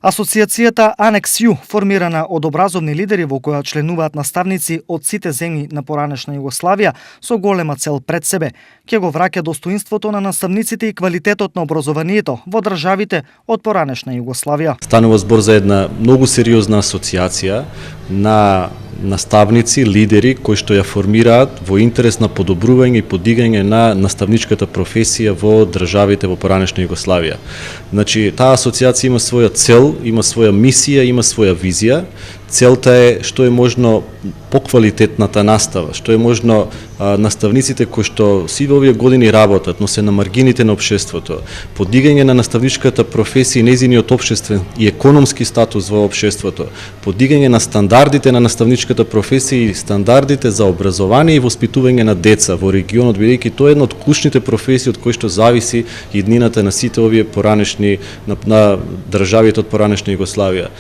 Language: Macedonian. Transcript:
Асоцијацијата Анекс Ю, формирана од образовни лидери во која членуваат наставници од сите земји на поранешна Југославија, со голема цел пред себе, ќе го враќа достоинството на наставниците и квалитетот на образованието во државите од поранешна Југославија. Станува збор за една многу сериозна асоцијација на наставници, лидери кои што ја формираат во интерес на подобрување и подигање на наставничката професија во државите во поранешна Југославија. Значи, таа асоцијација има своја цел, има своја мисија, има своја визија. Целта е што е можно поквалитетната настава, што е можно наставниците кои што сиве овие години работат, но се на маргините на општеството, подигање на наставничката професија и нејзиниот општествен и економски статус во општеството, подигање на стандардите на наставничката професија и стандардите за образование и воспитување на деца во регионот, бидејќи тоа е една од клучните професии од кои што зависи иднината на сите овие поранешни на државите од поранешна Југославија.